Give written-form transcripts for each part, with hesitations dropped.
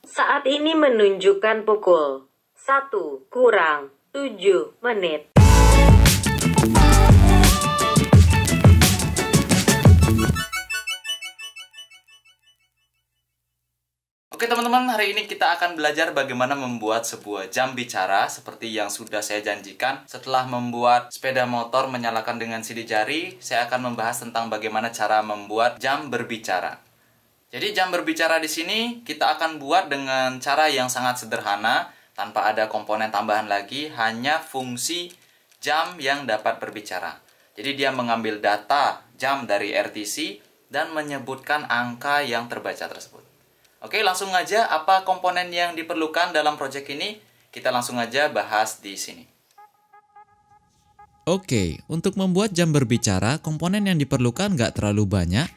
Saat ini menunjukkan pukul 1 kurang 7 menit. Oke teman-teman, hari ini kita akan belajar bagaimana membuat sebuah jam bicara seperti yang sudah saya janjikan. Setelah membuat sepeda motor menyalakan dengan sidik jari, saya akan membahas tentang bagaimana cara membuat jam berbicara. Jadi jam berbicara di sini kita akan buat dengan cara yang sangat sederhana, tanpa ada komponen tambahan lagi, hanya fungsi jam yang dapat berbicara. Jadi dia mengambil data jam dari RTC dan menyebutkan angka yang terbaca tersebut. Oke, langsung aja apa komponen yang diperlukan dalam proyek ini, kita langsung aja bahas di sini. Oke, untuk membuat jam berbicara, komponen yang diperlukan nggak terlalu banyak,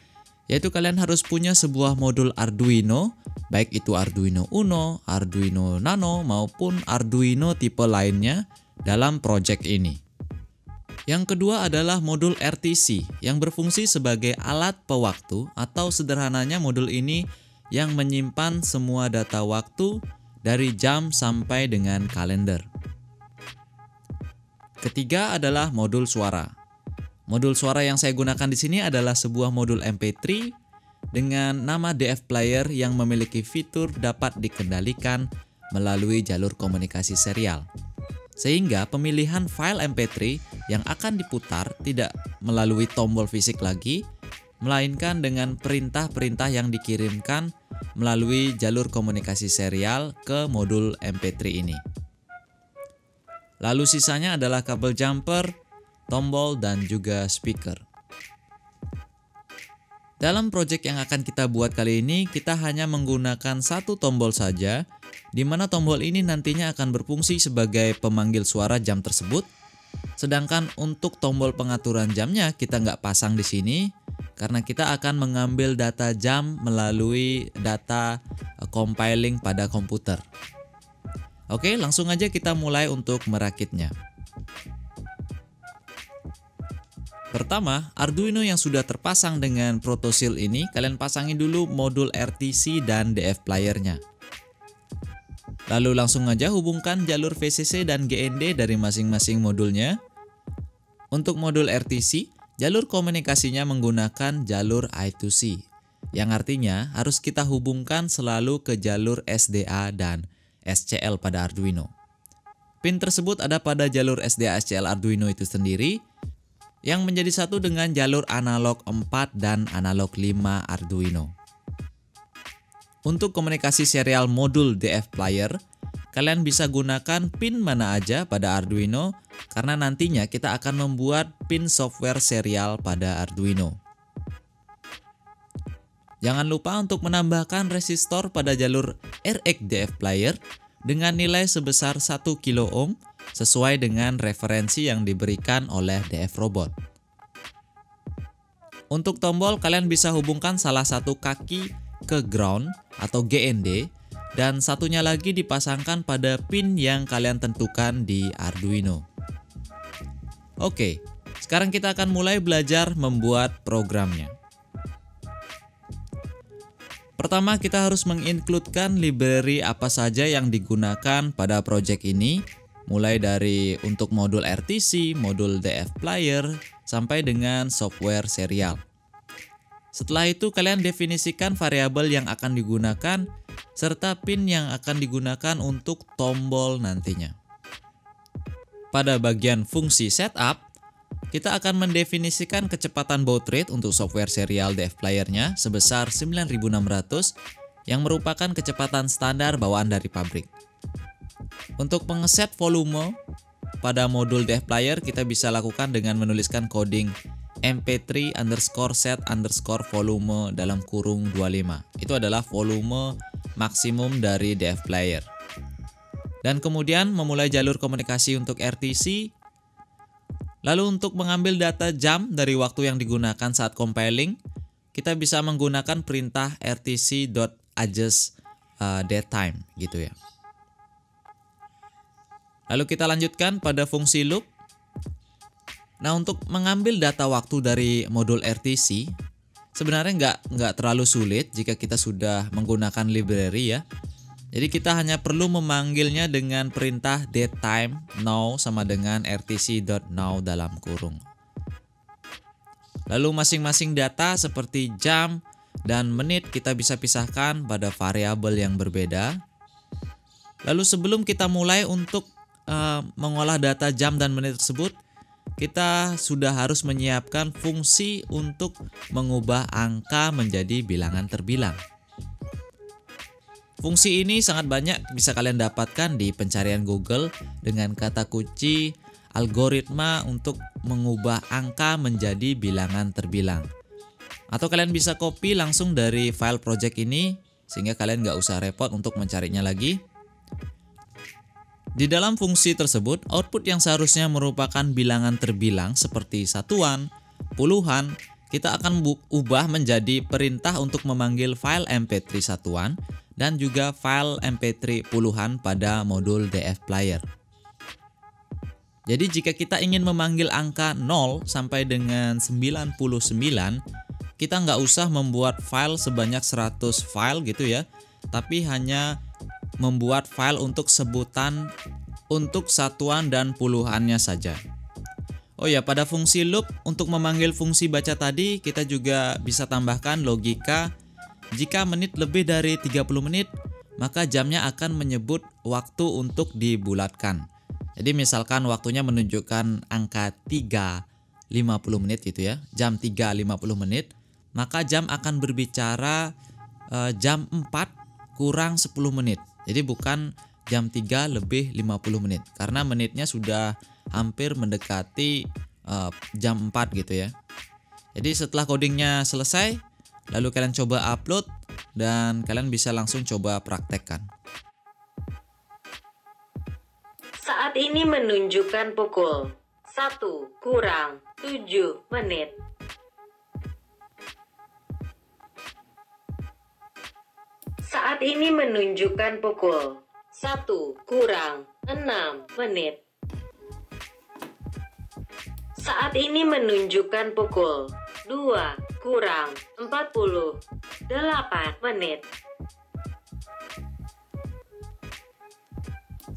yaitu kalian harus punya sebuah modul Arduino, baik itu Arduino Uno, Arduino Nano, maupun Arduino tipe lainnya dalam proyek ini. Yang kedua adalah modul RTC, yang berfungsi sebagai alat pewaktu, atau sederhananya modul ini yang menyimpan semua data waktu dari jam sampai dengan kalender. Ketiga adalah modul suara. Modul suara yang saya gunakan di sini adalah sebuah modul MP3 dengan nama DF Player yang memiliki fitur dapat dikendalikan melalui jalur komunikasi serial. Sehingga pemilihan file MP3 yang akan diputar tidak melalui tombol fisik lagi, melainkan dengan perintah-perintah yang dikirimkan melalui jalur komunikasi serial ke modul MP3 ini. Lalu sisanya adalah kabel jumper, tombol, dan juga speaker. Dalam proyek yang akan kita buat kali ini, kita hanya menggunakan satu tombol saja, di mana tombol ini nantinya akan berfungsi sebagai pemanggil suara jam tersebut. Sedangkan untuk tombol pengaturan jamnya kita nggak pasang di sini, karena kita akan mengambil data jam melalui data compiling pada komputer. Oke, langsung aja kita mulai untuk merakitnya. Pertama, Arduino yang sudah terpasang dengan ProtoShield ini, kalian pasangin dulu modul RTC dan DF Player-nya. Lalu langsung aja hubungkan jalur VCC dan GND dari masing-masing modulnya. Untuk modul RTC, jalur komunikasinya menggunakan jalur I2C, yang artinya harus kita hubungkan selalu ke jalur SDA dan SCL pada Arduino. Pin tersebut ada pada jalur SDA SCL Arduino itu sendiri, yang menjadi satu dengan jalur analog 4 dan analog 5 Arduino. Untuk komunikasi serial modul DF Player, kalian bisa gunakan pin mana aja pada Arduino, karena nantinya kita akan membuat pin software serial pada Arduino. Jangan lupa untuk menambahkan resistor pada jalur RX DF Player dengan nilai sebesar 1 kilo ohm sesuai dengan referensi yang diberikan oleh DF Robot. Untuk tombol, kalian bisa hubungkan salah satu kaki ke ground atau GND, dan satunya lagi dipasangkan pada pin yang kalian tentukan di Arduino. Oke, sekarang kita akan mulai belajar membuat programnya. Pertama, kita harus mengincludekan library apa saja yang digunakan pada project ini, mulai dari untuk modul RTC, modul DF Player, sampai dengan software serial. Setelah itu kalian definisikan variabel yang akan digunakan, serta pin yang akan digunakan untuk tombol nantinya. Pada bagian fungsi setup, kita akan mendefinisikan kecepatan baud rate untuk software serial DF Player-nya sebesar 9600, yang merupakan kecepatan standar bawaan dari pabrik. Untuk mengeset volume pada modul DF Player, kita bisa lakukan dengan menuliskan coding mp3_set_volume dalam kurung 25. Itu adalah volume maksimum dari DF Player. Dan kemudian memulai jalur komunikasi untuk RTC. Lalu untuk mengambil data jam dari waktu yang digunakan saat compiling, kita bisa menggunakan perintah rtc.adjust datetime gitu ya. Lalu kita lanjutkan pada fungsi loop. Nah, untuk mengambil data waktu dari modul RTC, sebenarnya nggak terlalu sulit jika kita sudah menggunakan library ya. Jadi kita hanya perlu memanggilnya dengan perintah datetime now sama dengan rtc.now dalam kurung. Lalu masing-masing data seperti jam dan menit kita bisa pisahkan pada variabel yang berbeda. Lalu sebelum kita mulai untuk mengolah data jam dan menit tersebut, kita sudah harus menyiapkan fungsi untuk mengubah angka menjadi bilangan terbilang. Fungsi ini sangat banyak bisa kalian dapatkan di pencarian Google dengan kata kunci algoritma untuk mengubah angka menjadi bilangan terbilang. Atau kalian bisa copy langsung dari file project ini sehingga kalian nggak usah repot untuk mencarinya lagi. Di dalam fungsi tersebut, output yang seharusnya merupakan bilangan terbilang seperti satuan, puluhan, kita akan ubah menjadi perintah untuk memanggil file mp3 satuan dan juga file mp3 puluhan pada modul DF Player. Jadi jika kita ingin memanggil angka 0 sampai dengan 99, kita nggak usah membuat file sebanyak 100 file gitu ya, tapi hanya membuat file untuk sebutan untuk satuan dan puluhannya saja. Oh ya, pada fungsi loop untuk memanggil fungsi baca tadi, kita juga bisa tambahkan logika. Jika menit lebih dari 30 menit, maka jamnya akan menyebut waktu untuk dibulatkan. Jadi misalkan waktunya menunjukkan angka 3.50 menit gitu ya, jam 3.50 menit, maka jam akan berbicara jam 4 kurang 10 menit. Jadi bukan jam 3 lebih 50 menit, karena menitnya sudah hampir mendekati jam 4 gitu ya. Jadi setelah codingnya selesai, lalu kalian coba upload dan kalian bisa langsung coba praktekkan. Saat ini menunjukkan pukul 1 kurang 7 menit. Saat ini menunjukkan pukul 1 kurang 6 menit. Saat ini menunjukkan pukul 2 kurang 48 menit.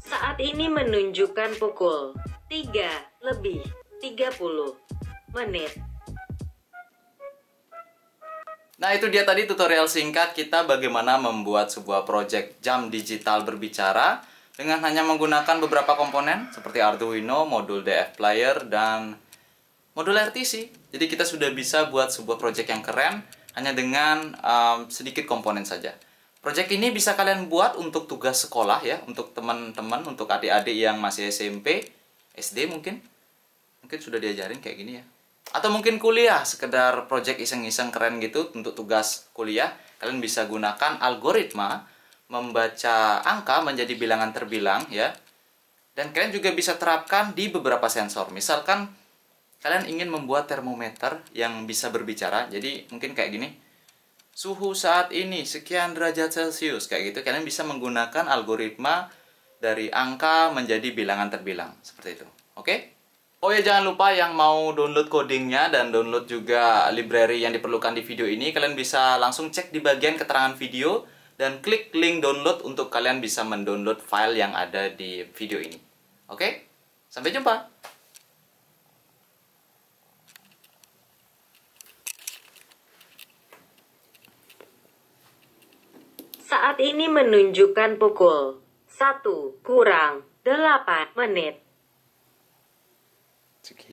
Saat ini menunjukkan pukul 3 lebih 30 menit. Nah, itu dia tadi tutorial singkat kita bagaimana membuat sebuah project jam digital berbicara dengan hanya menggunakan beberapa komponen seperti Arduino, modul DF Player, dan modul RTC. Jadi kita sudah bisa buat sebuah project yang keren hanya dengan sedikit komponen saja. Project ini bisa kalian buat untuk tugas sekolah ya, untuk teman-teman, untuk adik-adik yang masih SMP, SD mungkin sudah diajarin kayak gini ya. Atau mungkin kuliah, sekedar project iseng-iseng keren gitu untuk tugas kuliah, kalian bisa gunakan algoritma membaca angka menjadi bilangan terbilang ya. Dan kalian juga bisa terapkan di beberapa sensor. Misalkan kalian ingin membuat termometer yang bisa berbicara, jadi mungkin kayak gini. Suhu saat ini sekian derajat Celcius, kayak gitu. Kalian bisa menggunakan algoritma dari angka menjadi bilangan terbilang, seperti itu. Oke? Oh ya, jangan lupa yang mau download codingnya dan download juga library yang diperlukan di video ini, kalian bisa langsung cek di bagian keterangan video dan klik link download untuk kalian bisa mendownload file yang ada di video ini. Oke? Sampai jumpa! Saat ini menunjukkan pukul 1 kurang 8 menit.